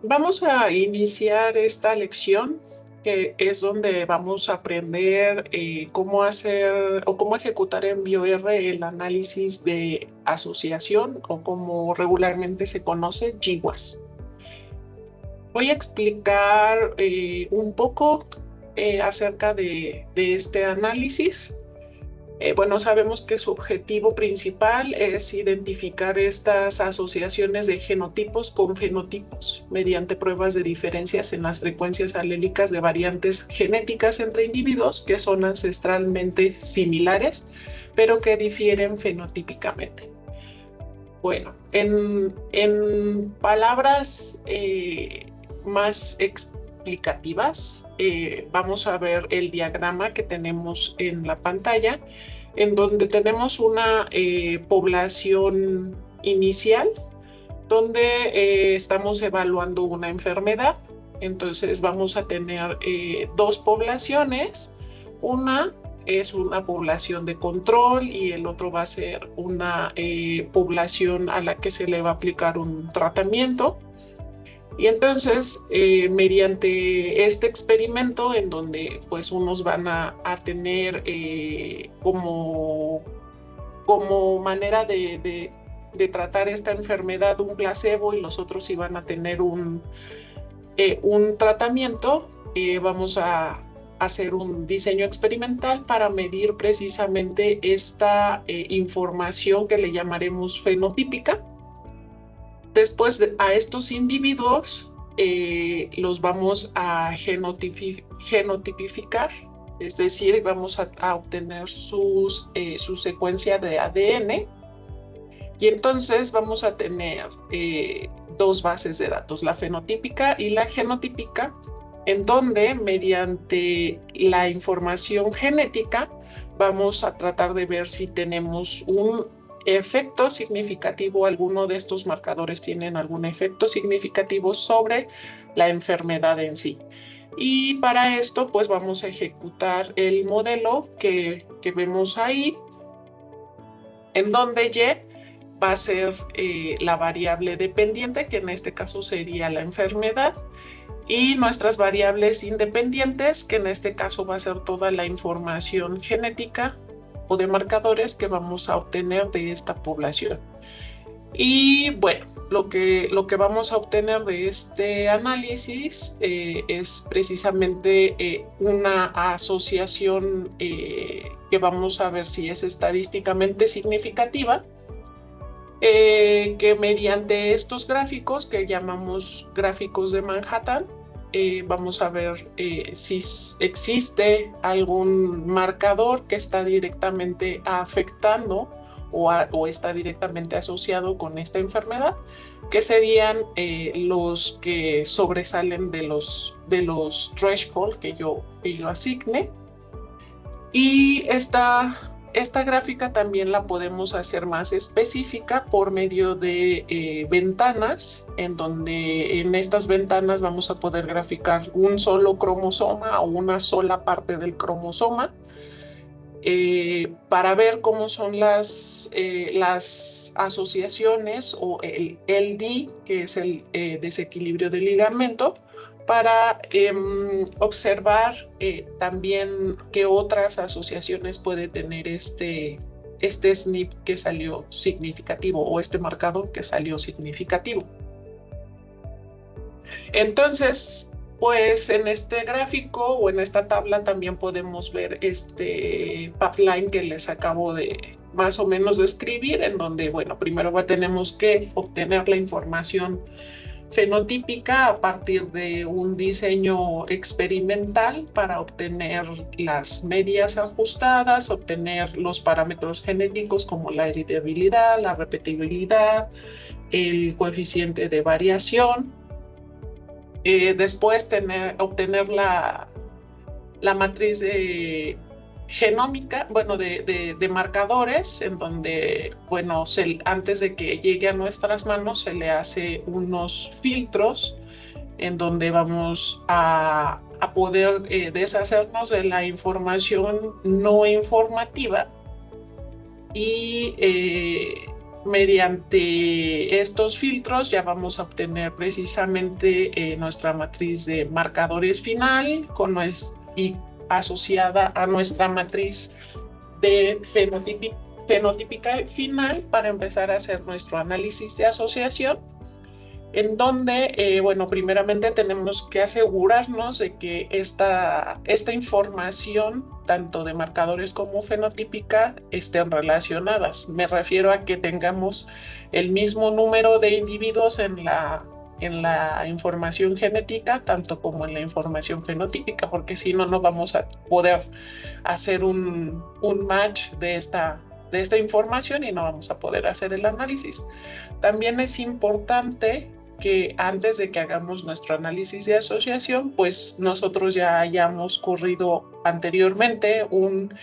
Vamos a iniciar esta lección, que es donde vamos a aprender cómo hacer o cómo ejecutar en BioR el análisis de asociación, o como regularmente se conoce, GWAS. Voy a explicar un poco acerca de este análisis. Bueno, sabemos que su objetivo principal es identificar estas asociaciones de genotipos con fenotipos mediante pruebas de diferencias en las frecuencias alélicas de variantes genéticas entre individuos que son ancestralmente similares, pero que difieren fenotípicamente. Bueno, en palabras más explicativas, vamos a ver el diagrama que tenemos en la pantalla, en donde tenemos una población inicial, donde estamos evaluando una enfermedad. Entonces vamos a tener dos poblaciones. Una es una población de control y el otro va a ser una población a la que se le va a aplicar un tratamiento. Y entonces, mediante este experimento, en donde pues unos van a tener como manera de tratar esta enfermedad un placebo, y los otros iban a tener un tratamiento, vamos a hacer un diseño experimental para medir precisamente esta información que le llamaremos fenotípica. Después a estos individuos los vamos a genotipificar, es decir, vamos a obtener su secuencia de ADN, y entonces vamos a tener dos bases de datos, la fenotípica y la genotípica, en donde mediante la información genética vamos a tratar de ver si tenemos un efecto significativo, alguno de estos marcadores tienen algún efecto significativo sobre la enfermedad en sí. Y para esto pues vamos a ejecutar el modelo que vemos ahí, en donde Y va a ser la variable dependiente, que en este caso sería la enfermedad, y nuestras variables independientes, que en este caso va a ser toda la información genética o de marcadores que vamos a obtener de esta población. Y bueno, lo que vamos a obtener de este análisis es precisamente una asociación que vamos a ver si es estadísticamente significativa, que mediante estos gráficos que llamamos gráficos de Manhattan, vamos a ver si existe algún marcador que está directamente afectando o está directamente asociado con esta enfermedad, que serían los que sobresalen de los threshold que yo asigne. Y esta gráfica también la podemos hacer más específica por medio de ventanas, en donde en estas ventanas vamos a poder graficar un solo cromosoma o una sola parte del cromosoma, para ver cómo son las asociaciones, o el LD, que es el desequilibrio del ligamento, para observar también qué otras asociaciones puede tener este SNP que salió significativo, o este marcador que salió significativo. Entonces, pues en este gráfico o en esta tabla también podemos ver este pipeline que les acabo de más o menos describir, en donde, bueno, primero tenemos que obtener la información fenotípica a partir de un diseño experimental para obtener las medias ajustadas, obtener los parámetros genéticos como la heredabilidad, la repetibilidad, el coeficiente de variación. Después obtener la matriz genómica, bueno, de marcadores, en donde, bueno, antes de que llegue a nuestras manos se le hace unos filtros en donde vamos a poder deshacernos de la información no informativa, y mediante estos filtros ya vamos a obtener precisamente nuestra matriz de marcadores final y asociada a nuestra matriz de fenotípica final para empezar a hacer nuestro análisis de asociación, en donde, bueno, primeramente tenemos que asegurarnos de que esta información, tanto de marcadores como fenotípica, estén relacionadas. Me refiero a que tengamos el mismo número de individuos en la información genética, tanto como en la información fenotípica, porque si no, no vamos a poder hacer un match de esta información y no vamos a poder hacer el análisis. También es importante que antes de que hagamos nuestro análisis de asociación, pues nosotros ya hayamos corrido anteriormente un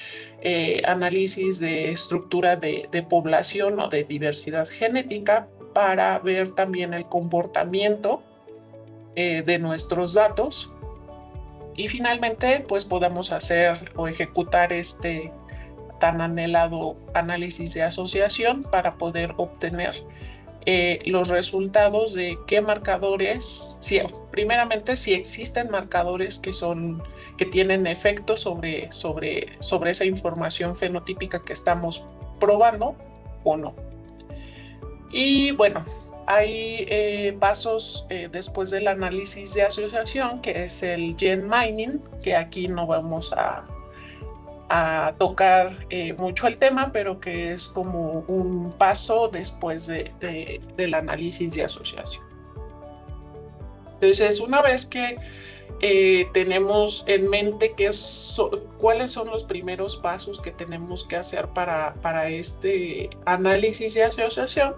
análisis de estructura de población o de diversidad genética para ver también el comportamiento de nuestros datos, y finalmente pues podamos hacer o ejecutar este tan anhelado análisis de asociación para poder obtener los resultados de qué marcadores, primeramente si existen marcadores que tienen efecto sobre esa información fenotípica que estamos probando o no. Y bueno, hay pasos después del análisis de asociación, que es el gen mining, que aquí no vamos a tocar mucho el tema, pero que es como un paso después del análisis de asociación. Entonces, una vez que tenemos en mente cuáles son los primeros pasos que tenemos que hacer para este análisis de asociación,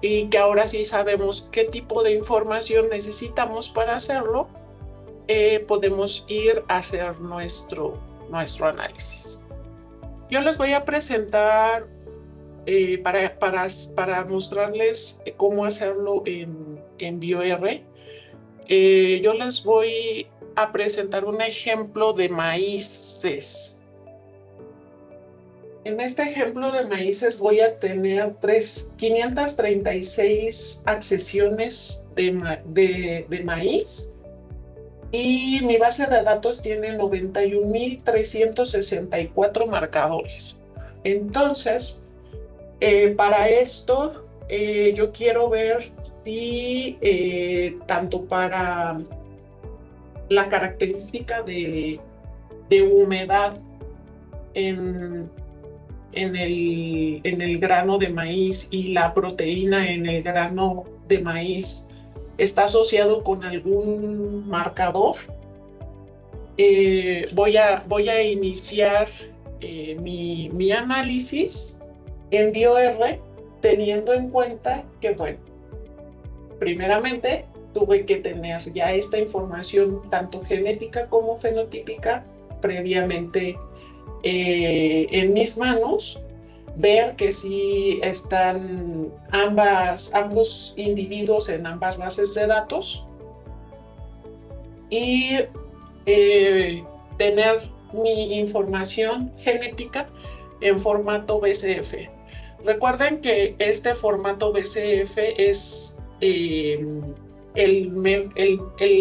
y que ahora sí sabemos qué tipo de información necesitamos para hacerlo, podemos ir a hacer nuestro análisis. Yo les voy a presentar para mostrarles cómo hacerlo en BioR. Yo les voy a presentar un ejemplo de maíces. En este ejemplo de maíces voy a tener 536 accesiones de maíz, y mi base de datos tiene 91.364 marcadores. Entonces, para esto, yo quiero ver si tanto para la característica de humedad en el grano de maíz y la proteína en el grano de maíz está asociado con algún marcador. Voy a iniciar mi análisis en BioR teniendo en cuenta que, bueno, primeramente tuve que tener ya esta información tanto genética como fenotípica previamente en mis manos, ver que sí están ambos individuos en ambas bases de datos, y tener mi información genética en formato BCF. Recuerden que este formato BCF es el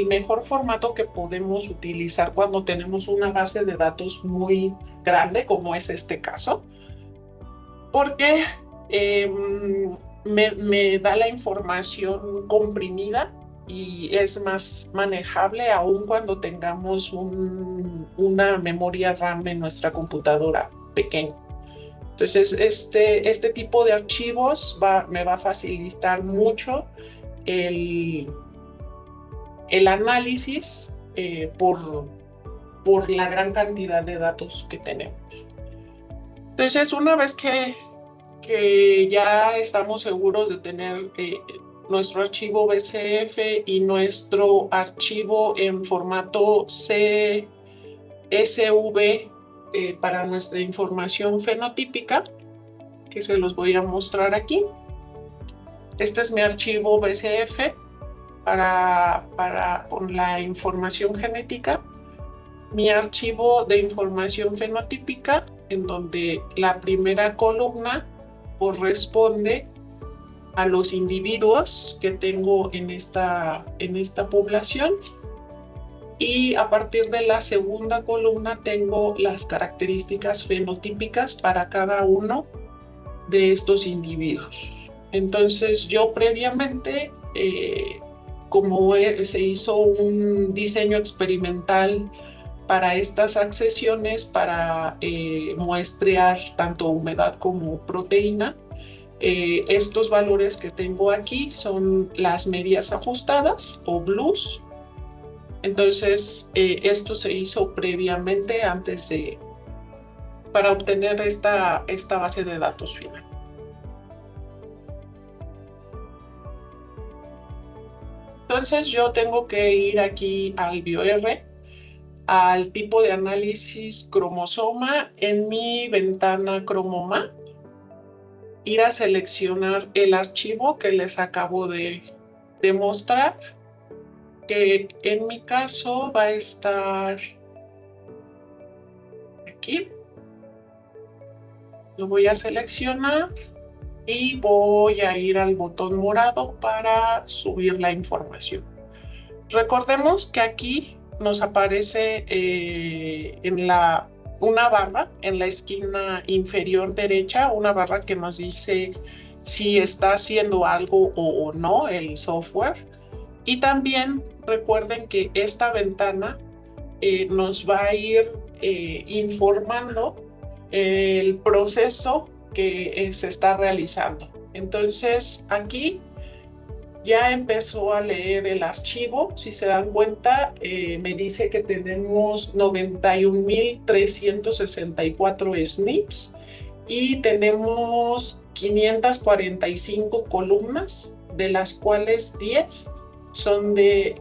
mejor formato que podemos utilizar cuando tenemos una base de datos muy grande, como es este caso, porque me da la información comprimida y es más manejable aún cuando tengamos una memoria RAM en nuestra computadora pequeña. Entonces, este tipo de archivos me va a facilitar mucho el análisis por la gran cantidad de datos que tenemos. Entonces, una vez que ya estamos seguros de tener nuestro archivo BCF y nuestro archivo en formato CSV para nuestra información fenotípica, que se los voy a mostrar aquí. Este es mi archivo BCF con la información genética, mi archivo de información fenotípica, en donde la primera columna corresponde a los individuos que tengo en esta población. Y a partir de la segunda columna tengo las características fenotípicas para cada uno de estos individuos. Entonces yo previamente, como se hizo un diseño experimental para estas accesiones, para muestrear tanto humedad como proteína, estos valores que tengo aquí son las medias ajustadas o blues. Entonces, esto se hizo previamente para obtener esta base de datos final. Entonces, yo tengo que ir aquí al BioR, al tipo de análisis cromosoma en mi ventana ChromoMap, ir a seleccionar el archivo que les acabo de mostrar, que en mi caso va a estar aquí. Lo voy a seleccionar y voy a ir al botón morado para subir la información. Recordemos que aquí nos aparece una barra en la esquina inferior derecha, una barra que nos dice si está haciendo algo o no el software. Y también recuerden que esta ventana nos va a ir informando el proceso que se está realizando. Entonces aquí ya empezó a leer el archivo. Si se dan cuenta, me dice que tenemos 91.364 SNPs y tenemos 545 columnas, de las cuales 10 son de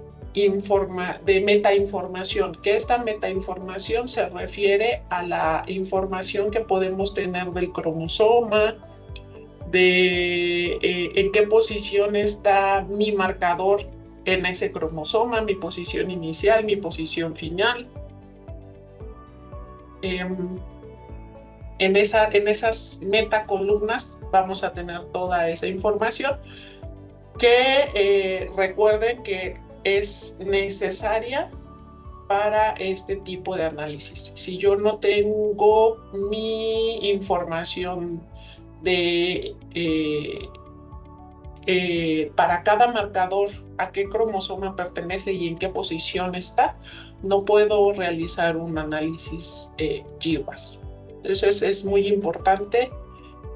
metainformación, que esta metainformación se refiere a la información que podemos tener del cromosoma, de en qué posición está mi marcador en ese cromosoma, mi posición inicial, mi posición final. En esas metacolumnas vamos a tener toda esa información que recuerden que es necesaria para este tipo de análisis. Si yo no tengo mi información para cada marcador, a qué cromosoma pertenece y en qué posición está, no puedo realizar un análisis GWAS. Entonces es muy importante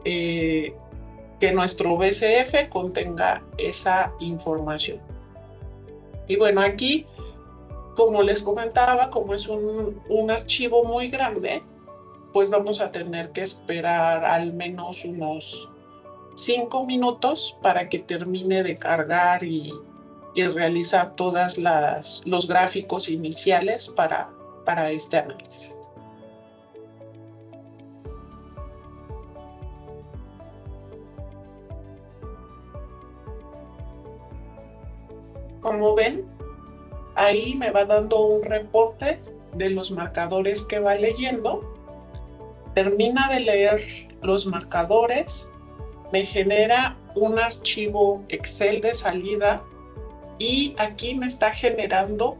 que nuestro BCF contenga esa información. Y bueno, aquí, como les comentaba, como es un archivo muy grande, pues vamos a tener que esperar al menos unos 5 minutos para que termine de cargar y realizar todos los gráficos iniciales para este análisis. Como ven, ahí me va dando un reporte de los marcadores que va leyendo. Termina de leer los marcadores, me genera un archivo Excel de salida y aquí me está generando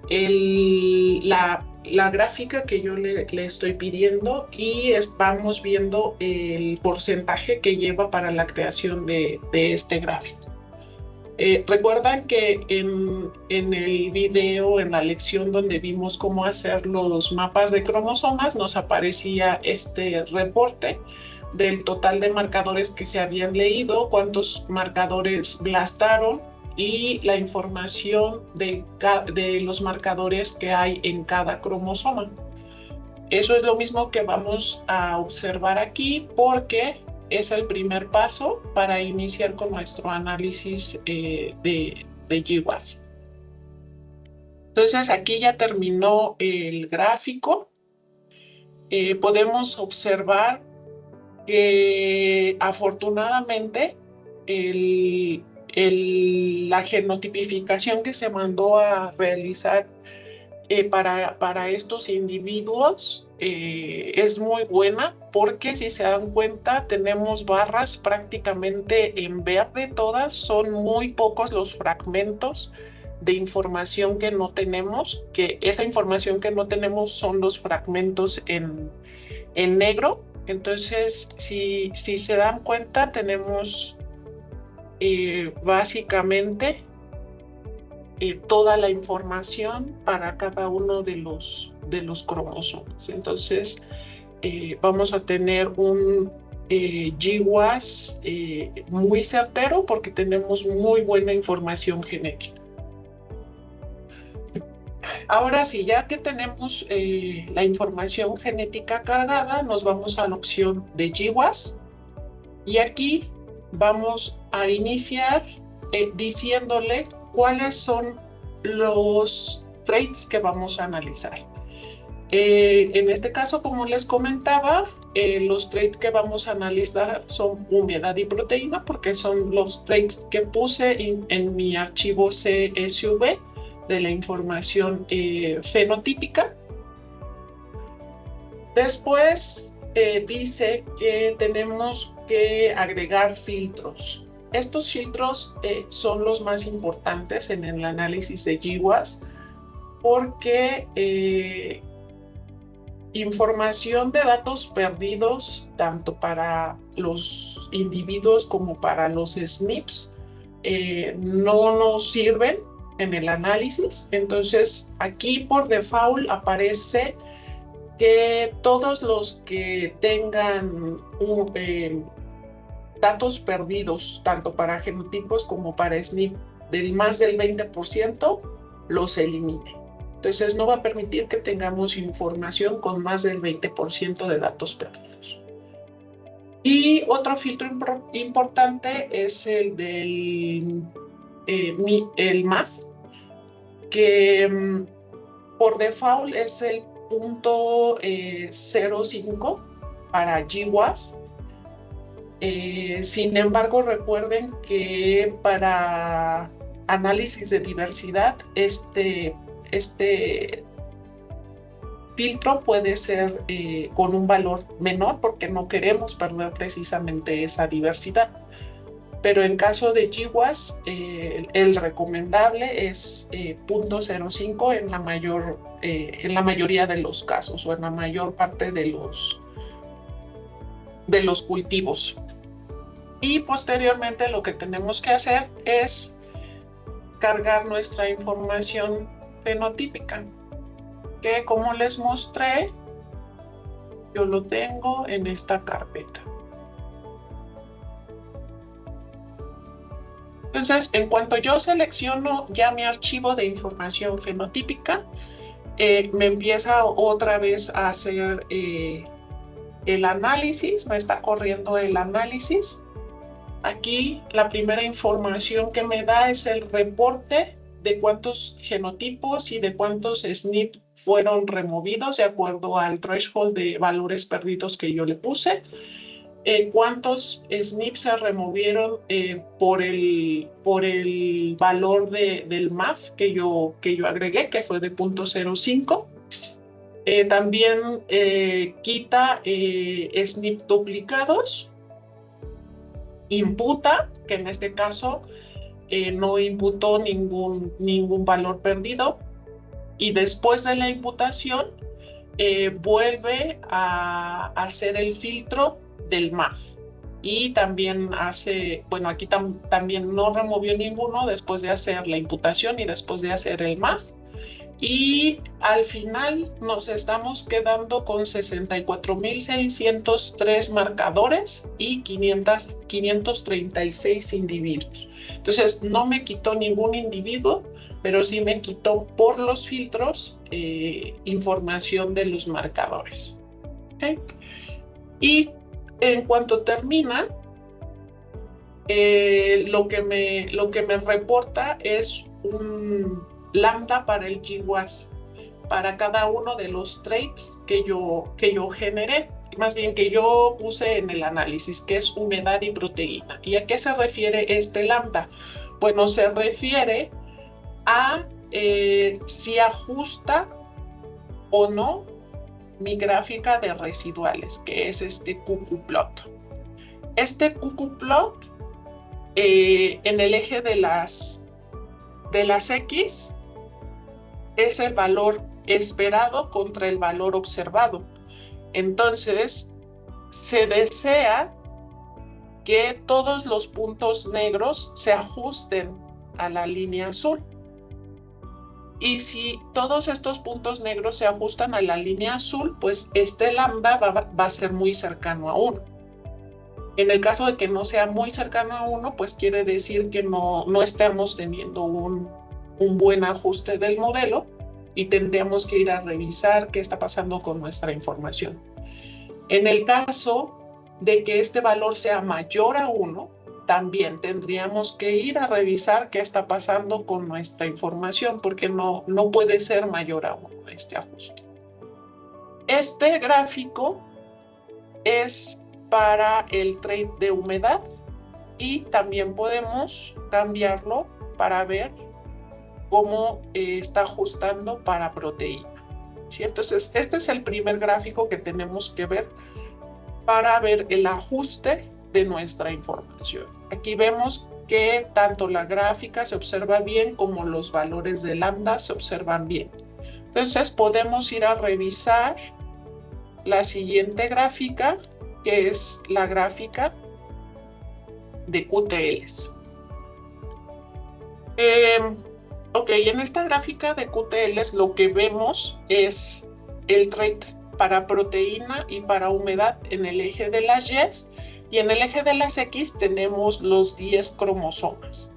la gráfica que yo le estoy pidiendo y vamos viendo el porcentaje que lleva para la creación de este gráfico. Recuerdan que en el video, en la lección donde vimos cómo hacer los mapas de cromosomas, nos aparecía este reporte del total de marcadores que se habían leído, cuántos marcadores blastaron y la información de los marcadores que hay en cada cromosoma. Eso es lo mismo que vamos a observar aquí porque es el primer paso para iniciar con nuestro análisis de GWAS. Entonces aquí ya terminó el gráfico. Podemos observar que afortunadamente la genotipificación que se mandó a realizar para estos individuos es muy buena porque si se dan cuenta tenemos barras prácticamente en verde todas, son muy pocos los fragmentos de información que no tenemos, que esa información que no tenemos son los fragmentos en negro. Entonces si se dan cuenta tenemos básicamente toda la información para cada uno de los cromosomas. Entonces vamos a tener un GWAS muy certero porque tenemos muy buena información genética. Ahora sí, ya que tenemos la información genética cargada, nos vamos a la opción de GWAS y aquí vamos a iniciar diciéndole cuáles son los traits que vamos a analizar. En este caso, como les comentaba, los traits que vamos a analizar son humedad y proteína, porque son los traits que puse en mi archivo CSV de la información fenotípica. Después dice que tenemos que agregar filtros. Estos filtros son los más importantes en el análisis de GWAS porque información de datos perdidos, tanto para los individuos como para los SNPs, no nos sirven en el análisis. Entonces, aquí por default aparece que todos los que tengan datos perdidos, tanto para genotipos como para SNP, del más del 20%, los elimine. Entonces no va a permitir que tengamos información con más del 20% de datos perdidos. Y otro filtro importante es el del el MAF, que por default es el .05 para GWAS. Sin embargo, recuerden que para análisis de diversidad, este filtro puede ser con un valor menor porque no queremos perder precisamente esa diversidad. Pero en caso de GWAS, el recomendable es .05 en la mayoría de los casos o en la mayor parte de los cultivos. Y posteriormente lo que tenemos que hacer es cargar nuestra información fenotípica, que como les mostré, yo lo tengo en esta carpeta. Entonces, en cuanto yo selecciono ya mi archivo de información fenotípica, me empieza otra vez a hacer el análisis, me está corriendo el análisis. Aquí la primera información que me da es el reporte de cuántos genotipos y de cuántos SNP fueron removidos de acuerdo al threshold de valores perdidos que yo le puse. Cuántos SNP se removieron por el valor del MAF que yo agregué, que fue de .05. También quita SNP duplicados, imputa, que en este caso no imputó ningún valor perdido, y después de la imputación vuelve a hacer el filtro del MAF y también hace, bueno, aquí también no removió ninguno después de hacer la imputación y después de hacer el MAF, y al final nos estamos quedando con 64.603 marcadores y 536 individuos. Entonces no me quitó ningún individuo, pero sí me quitó por los filtros información de los marcadores. ¿Okay? Y en cuanto termina, lo que me reporta es un lambda para el GWAS, para cada uno de los traits que yo generé, más bien que yo puse en el análisis, que es humedad y proteína. ¿Y a qué se refiere este lambda? Bueno, se refiere a si ajusta o no mi gráfica de residuales, que es este QQ-plot. Este QQ-plot, en el eje de las X, es el valor esperado contra el valor observado. Entonces, se desea que todos los puntos negros se ajusten a la línea azul. Y si todos estos puntos negros se ajustan a la línea azul, pues este lambda va a ser muy cercano a 1. En el caso de que no sea muy cercano a 1, pues quiere decir que no estamos teniendo un buen ajuste del modelo y tendríamos que ir a revisar qué está pasando con nuestra información. En el caso de que este valor sea mayor a 1, también tendríamos que ir a revisar qué está pasando con nuestra información, porque no puede ser mayor a 1 este ajuste. Este gráfico es para el trait de humedad y también podemos cambiarlo para ver cómo está ajustando para proteína, ¿sí? Entonces, este es el primer gráfico que tenemos que ver para ver el ajuste de nuestra información. Aquí vemos que tanto la gráfica se observa bien como los valores de lambda se observan bien. Entonces podemos ir a revisar la siguiente gráfica, que es la gráfica de QTLs. Ok, en esta gráfica de QTLs lo que vemos es el trait para proteína y para humedad en el eje de las Ys, y en el eje de las X tenemos los 10 cromosomas.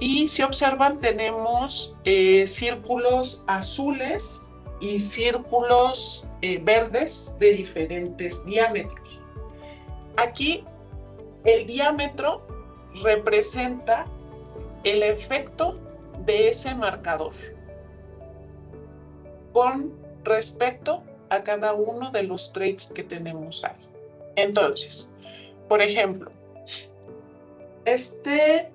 Y si observan, tenemos círculos azules y círculos verdes de diferentes diámetros. Aquí el diámetro representa el efecto de ese marcador con respecto a cada uno de los traits que tenemos ahí. Entonces, por ejemplo, este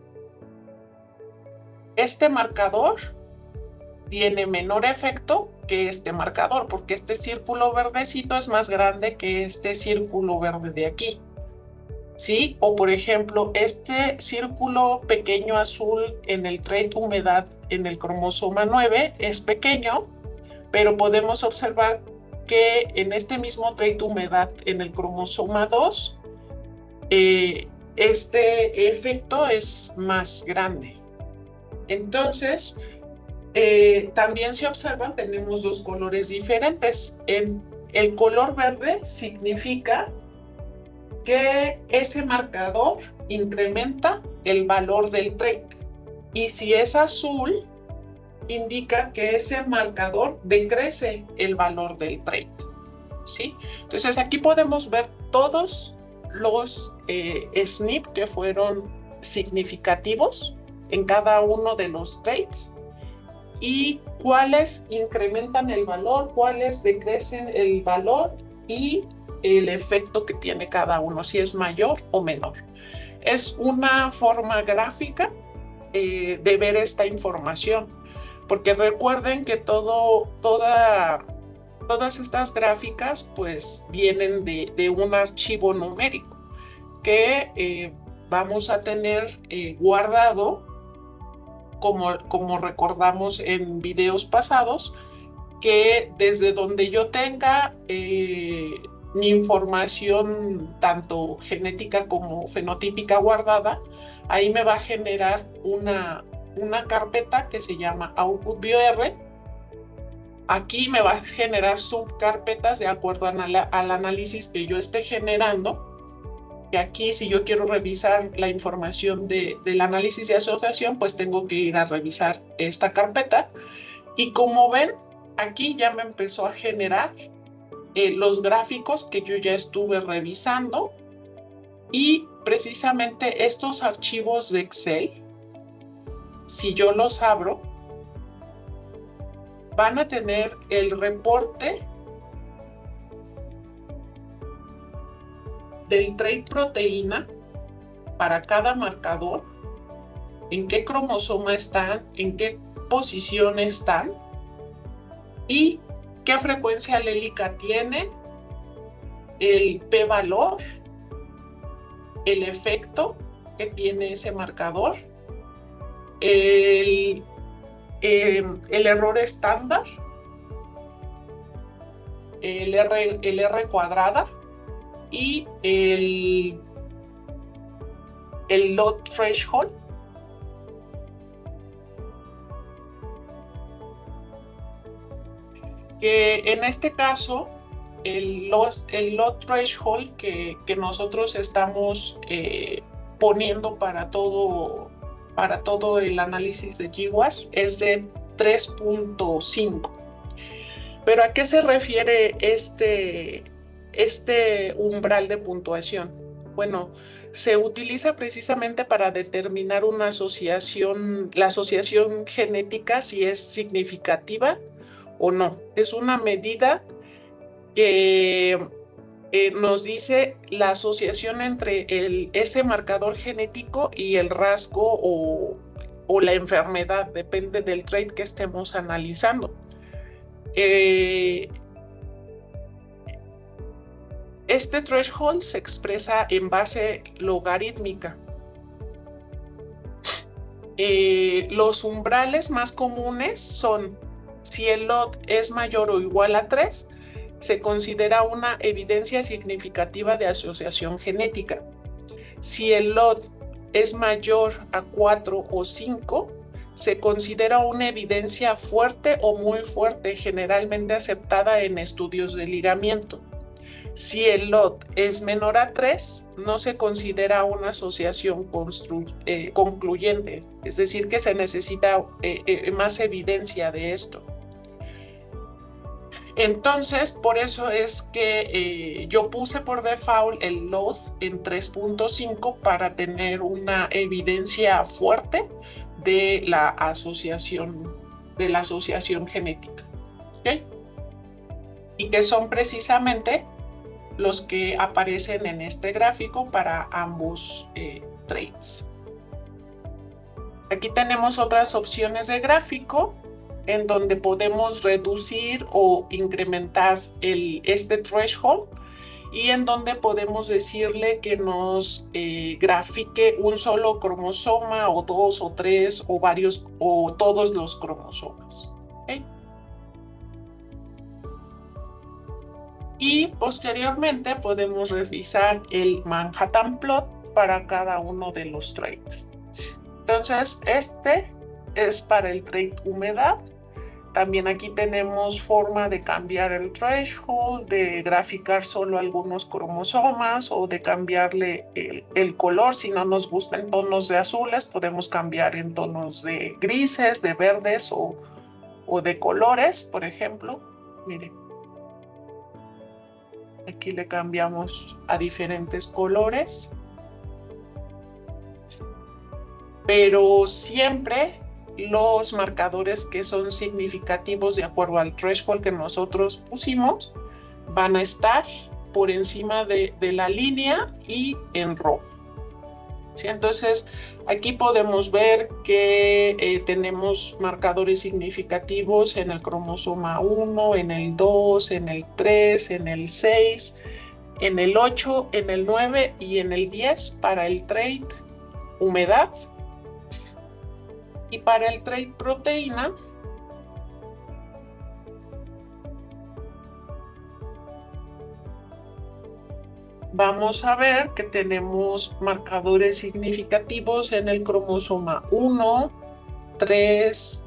marcador tiene menor efecto que este marcador, porque este círculo verdecito es más grande que este círculo verde de aquí, ¿sí? O por ejemplo, este círculo pequeño azul en el trait humedad en el cromosoma 9 es pequeño, pero podemos observar que en este mismo trait humedad en el cromosoma 2, este efecto es más grande. Entonces, también se observan, tenemos dos colores diferentes. El color verde significa que ese marcador incrementa el valor del trait. Y si es azul, indica que ese marcador decrece el valor del trait, ¿sí? Entonces aquí podemos ver todos los SNP que fueron significativos en cada uno de los traits y cuáles incrementan el valor, cuáles decrecen el valor y el efecto que tiene cada uno, si es mayor o menor. Es una forma gráfica de ver esta información, porque recuerden que todas estas gráficas pues vienen de un archivo numérico que vamos a tener guardado, como recordamos en videos pasados, que desde donde yo tenga mi información tanto genética como fenotípica guardada, ahí me va a generar una carpeta que se llama Output BioR. Aquí me va a generar subcarpetas de acuerdo al análisis que yo esté generando. Y aquí, si yo quiero revisar la información del análisis de asociación, pues tengo que ir a revisar esta carpeta. Y como ven, aquí ya me empezó a generar los gráficos que yo ya estuve revisando. Y precisamente estos archivos de Excel, si yo los abro, van a tener el reporte del trait proteína para cada marcador, en qué cromosoma están, en qué posición están y qué frecuencia alélica tiene, el p-valor, el efecto que tiene ese marcador, el error estándar, el R cuadrada y el load threshold. Que en este caso, el load threshold que nosotros estamos poniendo para todo el análisis de GWAS es de 3.5. Pero ¿a qué se refiere este umbral de puntuación? Bueno, se utiliza precisamente para determinar una asociación, la asociación genética, si es significativa o no. Es una medida que nos dice la asociación entre ese marcador genético y el rasgo o la enfermedad, depende del trait que estemos analizando. Este threshold se expresa en base logarítmica. Los umbrales más comunes son: si el log es mayor o igual a 3, se considera una evidencia significativa de asociación genética. Si el log es mayor a 4 o 5, se considera una evidencia fuerte o muy fuerte, generalmente aceptada en estudios de ligamiento. Si el log es menor a 3, no se considera una asociación concluyente, es decir, que se necesita más evidencia de esto. Entonces, por eso es que yo puse por default el load en 3.5 para tener una evidencia fuerte de la asociación genética. ¿Okay? Y que son precisamente los que aparecen en este gráfico para ambos traits. Aquí tenemos otras opciones de gráfico en donde podemos reducir o incrementar este threshold y en donde podemos decirle que nos grafique un solo cromosoma o 2 o 3 o varios o todos los cromosomas. ¿Okay? Y posteriormente podemos revisar el Manhattan Plot para cada uno de los traits. Entonces, este es para el trait humedad. También aquí tenemos forma de cambiar el threshold, de graficar solo algunos cromosomas o de cambiarle el color. Si no nos gustan tonos de azules, podemos cambiar en tonos de grises, de verdes o de colores, por ejemplo. Miren. Aquí le cambiamos a diferentes colores. Pero siempre los marcadores que son significativos de acuerdo al threshold que nosotros pusimos van a estar por encima de la línea y en rojo. ¿Sí? Entonces, aquí podemos ver que tenemos marcadores significativos en el cromosoma 1, en el 2, en el 3, en el 6, en el 8, en el 9 y en el 10 para el trait humedad. Y para el trait proteína, vamos a ver que tenemos marcadores significativos en el cromosoma 1, 3,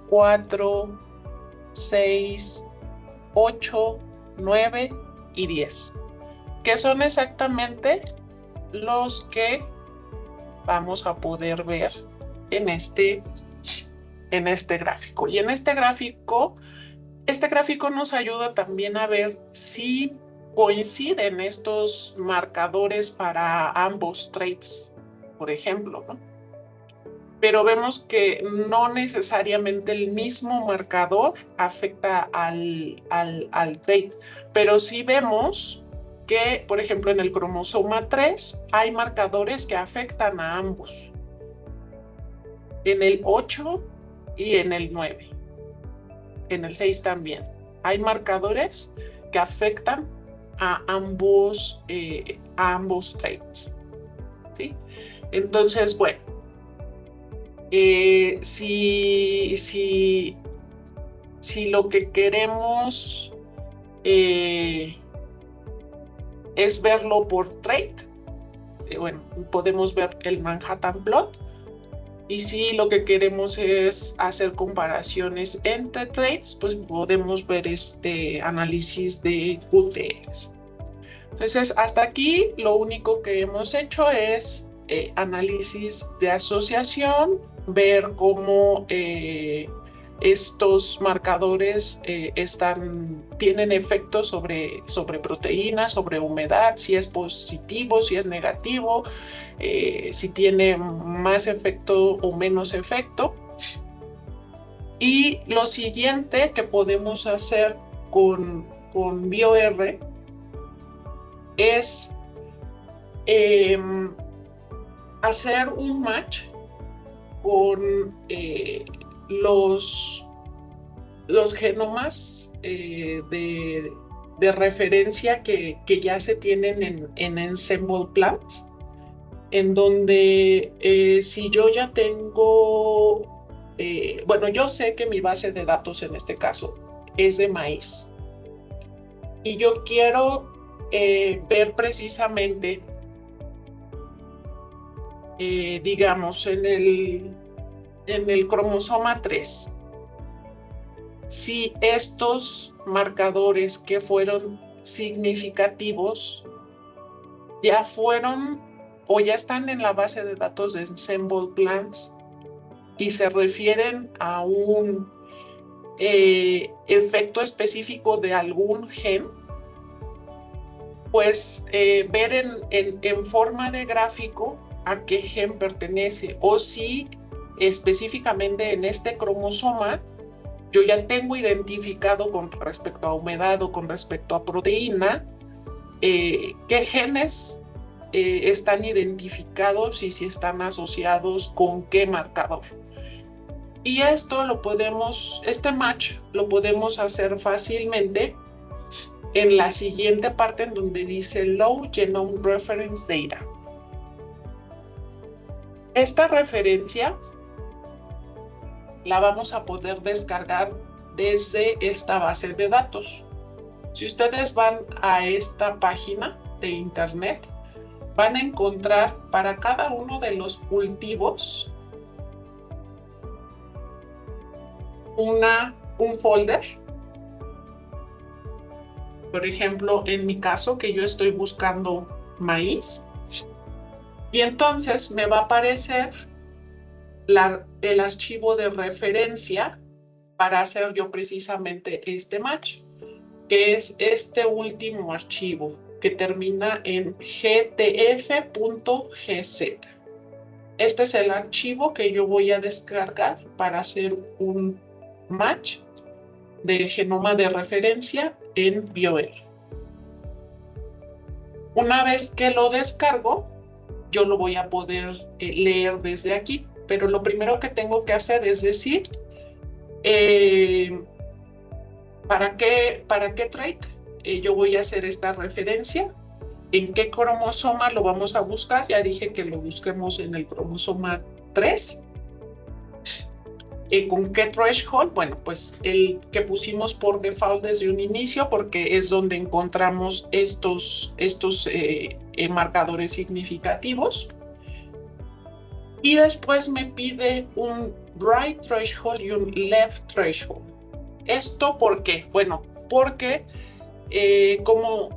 4, 6, 8, 9 y 10, que son exactamente los que vamos a poder ver en este gráfico. Y en este gráfico nos ayuda también a ver si coinciden estos marcadores para ambos traits, por ejemplo, ¿no? Pero vemos que no necesariamente el mismo marcador afecta al trait, pero sí vemos que, por ejemplo, en el cromosoma 3 hay marcadores que afectan a ambos. En el 8 y en el 9. En el 6 también. hay marcadores que afectan a ambos traits, ¿sí? Entonces, bueno, si lo que queremos es verlo por trait, bueno, podemos ver el Manhattan Plot. Y si lo que queremos es hacer comparaciones entre traits, pues podemos ver este análisis de QTLs. Entonces, hasta aquí lo único que hemos hecho es análisis de asociación, ver cómo estos marcadores tienen efectos sobre proteínas, sobre humedad, si es positivo, si es negativo, si tiene más efecto o menos efecto. Y lo siguiente que podemos hacer con BioR es hacer un match con los genomas de referencia que ya se tienen en Ensemble Plants, en donde si yo ya tengo, bueno, yo sé que mi base de datos en este caso es de maíz y yo quiero ver precisamente, digamos, en el cromosoma 3, si estos marcadores que fueron significativos ya fueron o ya están en la base de datos de Ensemble Plants y se refieren a un efecto específico de algún gen, pues ver en forma de gráfico a qué gen pertenece, o si específicamente en este cromosoma yo ya tengo identificado con respecto a humedad o con respecto a proteína qué genes están identificados y si están asociados con qué marcador. Y esto este match lo podemos hacer fácilmente en la siguiente parte en donde dice Low Genome Reference Data. Esta referencia la vamos a poder descargar desde esta base de datos. Si ustedes van a esta página de internet, van a encontrar para cada uno de los cultivos un folder. Por ejemplo, en mi caso, que yo estoy buscando maíz, y entonces me va a aparecer el archivo de referencia para hacer yo precisamente este match, que es este último archivo que termina en gtf.gz. Este es el archivo que yo voy a descargar para hacer un match del genoma de referencia en BioR. Una vez que lo descargo, yo lo voy a poder leer desde aquí, pero lo primero que tengo que hacer es decir ¿para qué trait yo voy a hacer esta referencia? ¿En qué cromosoma lo vamos a buscar? Ya dije que lo busquemos en el cromosoma 3. ¿Con qué threshold? Bueno, pues el que pusimos por default desde un inicio, porque es donde encontramos estos marcadores significativos. Y después me pide un right threshold y un left threshold. ¿Esto por qué? Bueno, porque como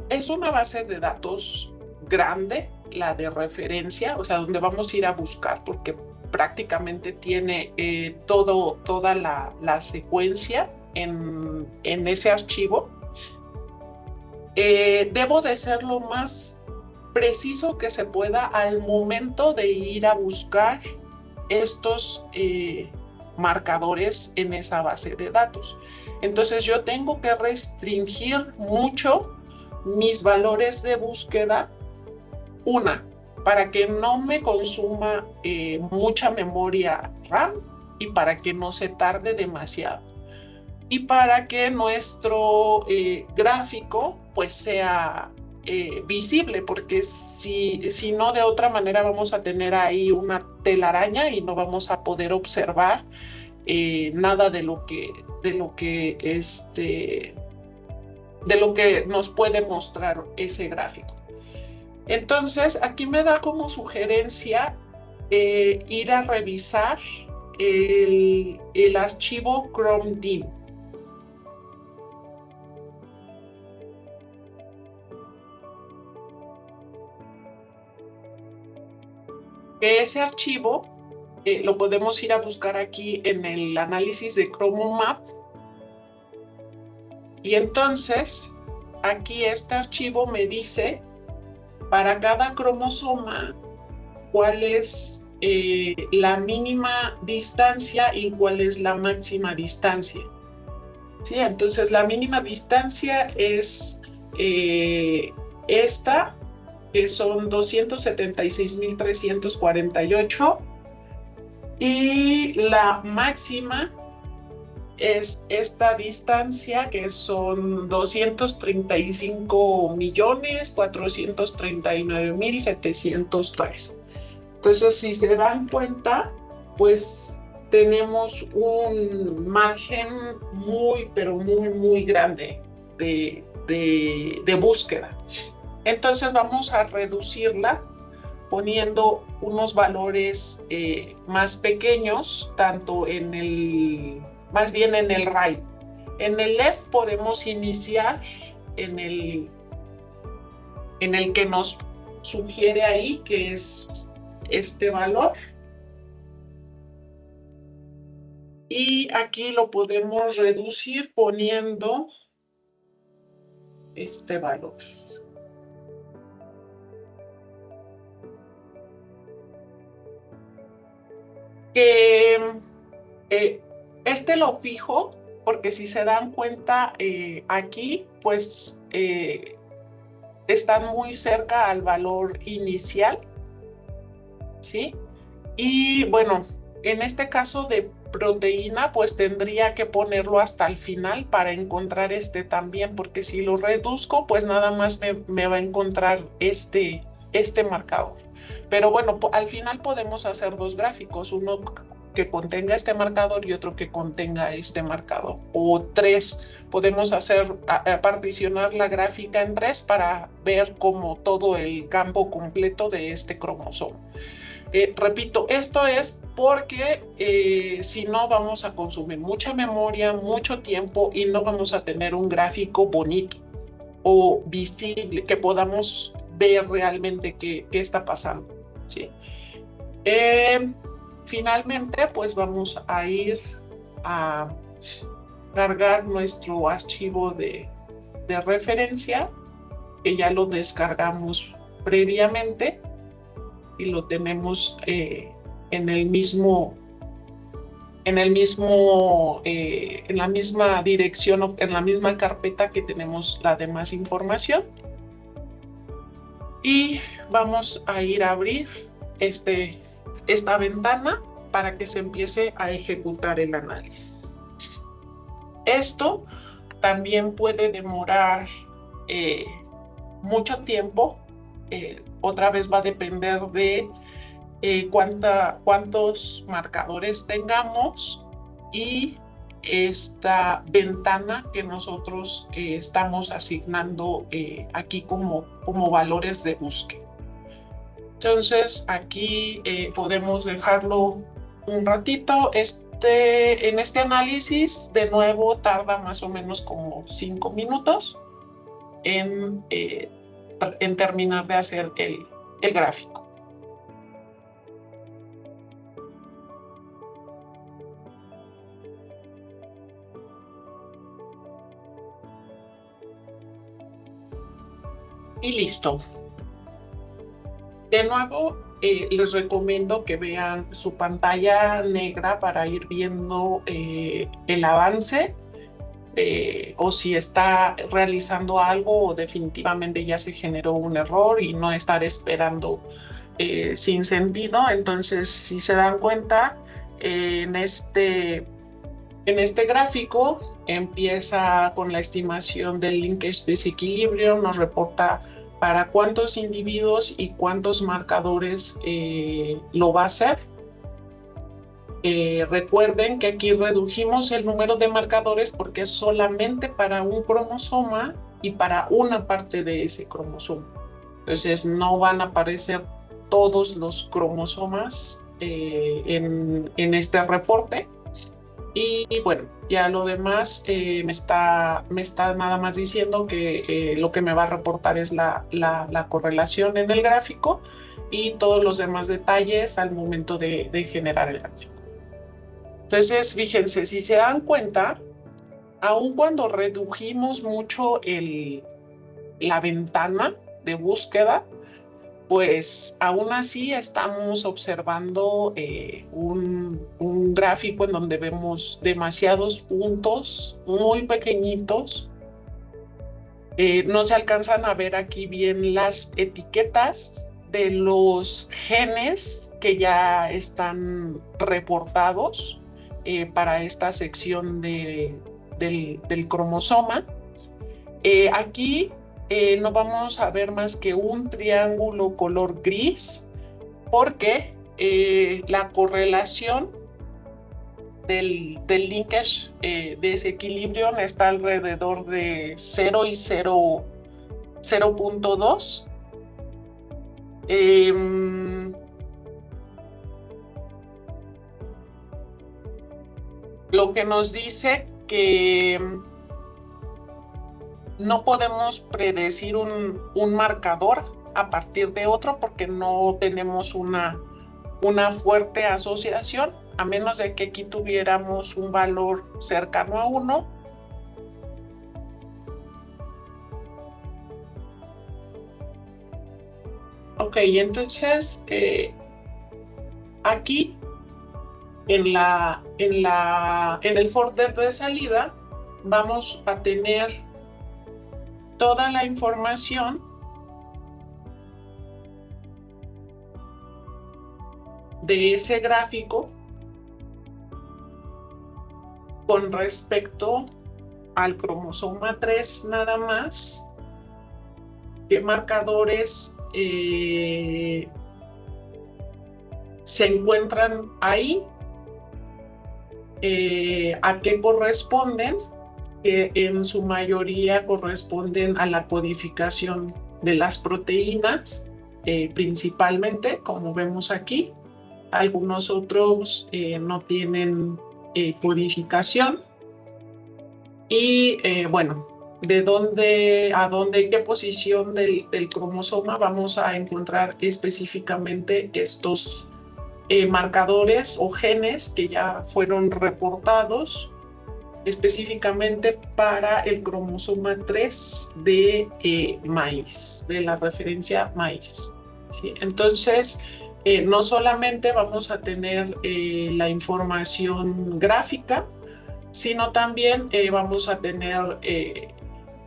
es una base de datos grande, la de referencia, o sea, donde vamos a ir a buscar, porque prácticamente tiene toda la secuencia en ese archivo, debo de ser lo más preciso que se pueda al momento de ir a buscar estos marcadores en esa base de datos. Entonces yo tengo que restringir mucho mis valores de búsqueda, para que no me consuma mucha memoria RAM y para que no se tarde demasiado. y para que nuestro gráfico pues sea visible, porque si no, de otra manera vamos a tener ahí una telaraña y no vamos a poder observar nada de lo que nos puede mostrar ese gráfico. Entonces, aquí me da como sugerencia ir a revisar el archivo Chrome DIM. Ese archivo lo podemos ir a buscar aquí en el análisis de ChromoMap. Y entonces, aquí este archivo me dice para cada cromosoma cuál es la mínima distancia y cuál es la máxima distancia. ¿Sí? Entonces, la mínima distancia es esta, que son 276.348, y la máxima es esta distancia, que son 235.439.703. Entonces, si se dan cuenta, pues tenemos un margen muy, pero muy, muy grande de búsqueda. Entonces, vamos a reducirla poniendo unos valores más pequeños, tanto más bien en el RAID. En el left podemos iniciar en el que nos sugiere ahí, que es este valor. Y aquí lo podemos reducir poniendo este valor. Este lo fijo porque, si se dan cuenta, aquí pues están muy cerca al valor inicial, ¿sí? Y bueno, en este caso de proteína, pues tendría que ponerlo hasta el final para encontrar este también, porque si lo reduzco, pues nada más me va a encontrar este marcador. Pero bueno, al final podemos hacer dos gráficos, uno que contenga este marcador y otro que contenga este marcador, o tres. Podemos particionar la gráfica en tres para ver como todo el campo completo de este cromosoma. Repito, esto es porque si no, vamos a consumir mucha memoria, mucho tiempo, y no vamos a tener un gráfico bonito o visible, que podamos ver realmente qué está pasando, ¿sí? Finalmente, pues vamos a ir a cargar nuestro archivo de referencia, que ya lo descargamos previamente y lo tenemos en la misma dirección, en la misma carpeta que tenemos la demás información. Y vamos a ir a abrir esta ventana para que se empiece a ejecutar el análisis. Esto también puede demorar mucho tiempo. Otra vez va a depender de cuántos marcadores tengamos y esta ventana que nosotros estamos asignando aquí como valores de búsqueda. Entonces, aquí podemos dejarlo un ratito. En este análisis, de nuevo, tarda más o menos como 5 minutos en terminar de hacer el gráfico. Y listo. De nuevo, les recomiendo que vean su pantalla negra para ir viendo el avance, o si está realizando algo o definitivamente ya se generó un error, y no estar esperando sin sentido. Entonces, si se dan cuenta, en este gráfico empieza con la estimación del linkage desequilibrio, nos reporta para cuántos individuos y cuántos marcadores lo va a hacer. Recuerden que aquí redujimos el número de marcadores porque es solamente para un cromosoma y para una parte de ese cromosoma. Entonces no van a aparecer todos los cromosomas en este reporte. Y bueno, ya lo demás me está nada más diciendo que lo que me va a reportar es la correlación en el gráfico y todos los demás detalles al momento de generar el gráfico. Entonces, fíjense, si se dan cuenta, aun cuando redujimos mucho la ventana de búsqueda, pues aún así estamos observando un gráfico en donde vemos demasiados puntos muy pequeñitos. No se alcanzan a ver aquí bien las etiquetas de los genes que ya están reportados para esta sección del cromosoma. Aquí no vamos a ver más que un triángulo color gris porque la correlación del linkage desequilibrio está alrededor de 0 y 0.2. Lo que nos dice que no podemos predecir un marcador a partir de otro porque no tenemos una fuerte asociación, a menos de que aquí tuviéramos un valor cercano a 1. Ok, entonces aquí en el folder de salida vamos a tener toda la información de ese gráfico con respecto al cromosoma 3 nada más, qué marcadores se encuentran ahí, a qué corresponden, que en su mayoría corresponden a la codificación de las proteínas, principalmente, como vemos aquí. Algunos otros no tienen codificación. Y bueno, de dónde a dónde, qué posición del cromosoma vamos a encontrar específicamente estos marcadores o genes que ya fueron reportados específicamente para el cromosoma 3 de maíz, de la referencia maíz. ¿Sí? Entonces, no solamente vamos a tener la información gráfica, sino también vamos a tener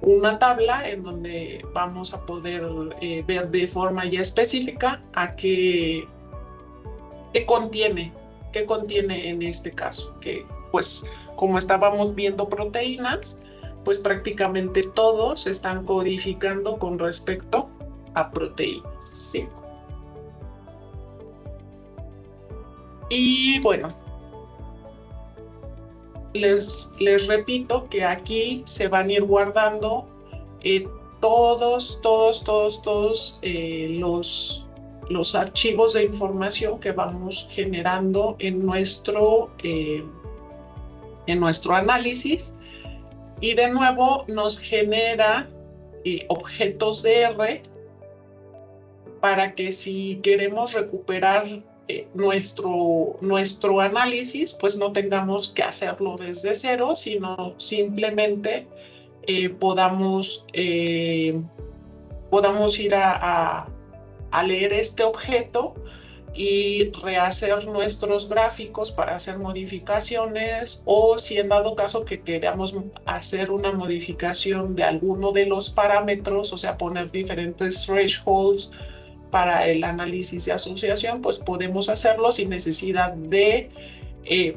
una tabla en donde vamos a poder ver de forma ya específica a qué contiene en este caso, que pues como estábamos viendo proteínas, pues prácticamente todos están codificando con respecto a proteínas, ¿sí? Y bueno, les repito que aquí se van a ir guardando todos los archivos de información que vamos generando en nuestro análisis, y de nuevo nos genera objetos de R para que si queremos recuperar nuestro análisis, pues no tengamos que hacerlo desde cero, sino simplemente podamos ir a leer este objeto y rehacer nuestros gráficos para hacer modificaciones, o si en dado caso que queramos hacer una modificación de alguno de los parámetros, o sea, poner diferentes thresholds para el análisis de asociación, pues podemos hacerlo sin necesidad de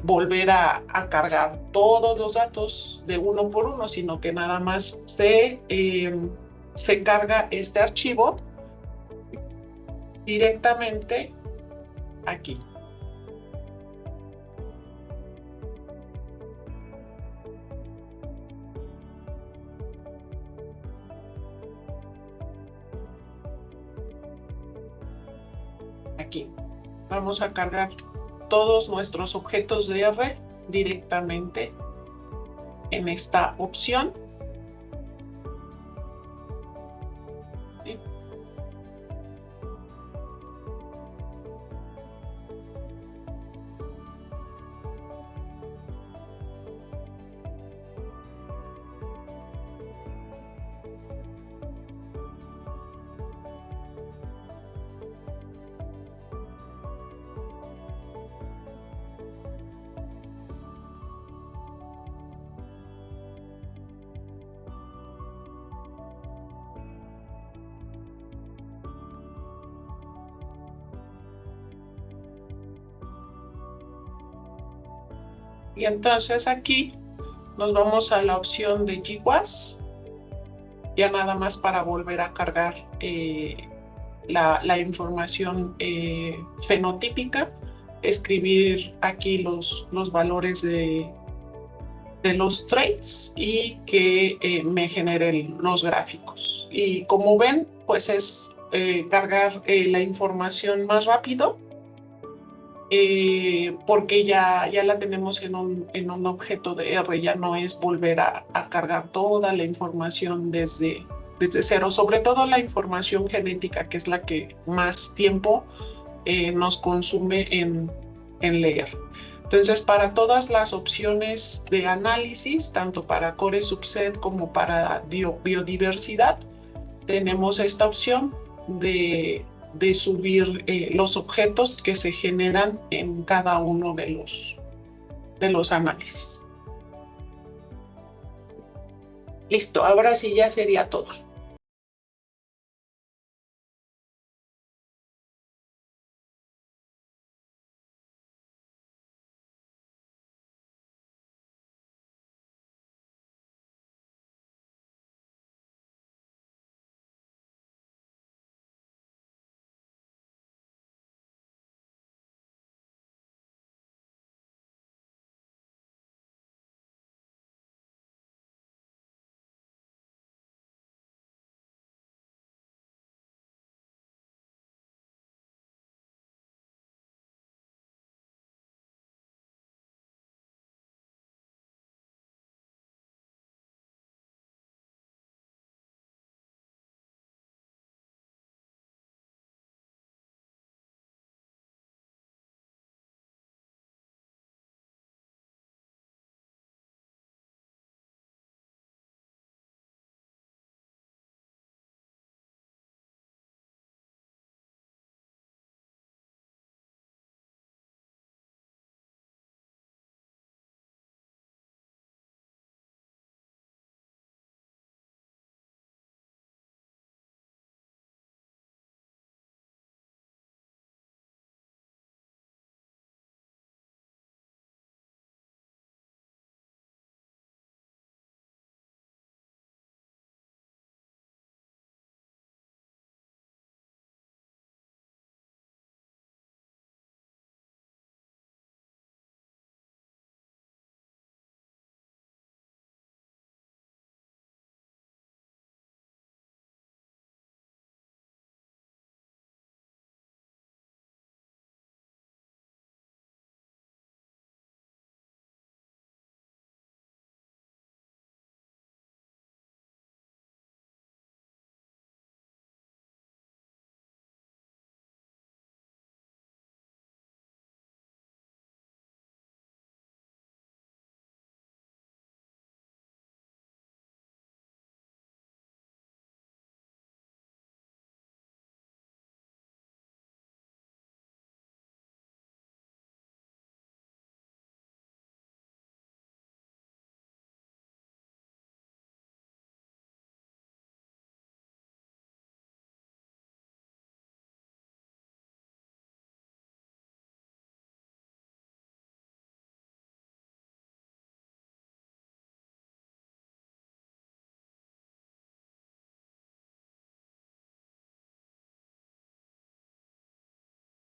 volver a cargar todos los datos de uno por uno, sino que nada más se carga este archivo directamente aquí. Aquí vamos a cargar todos nuestros objetos de R directamente en esta opción. ¿Sí? Y entonces aquí nos vamos a la opción de GWAS, ya nada más para volver a cargar la información fenotípica, escribir aquí los valores de los traits y que me generen los gráficos. Y como ven, pues es cargar la información más rápido, porque ya la tenemos en un objeto de R, ya no es volver a cargar toda la información desde cero, sobre todo la información genética, que es la que más tiempo nos consume en leer. Entonces, para todas las opciones de análisis, tanto para core subset como para biodiversidad, tenemos esta opción de subir los objetos que se generan en cada uno de los análisis. Listo, ahora sí ya sería todo.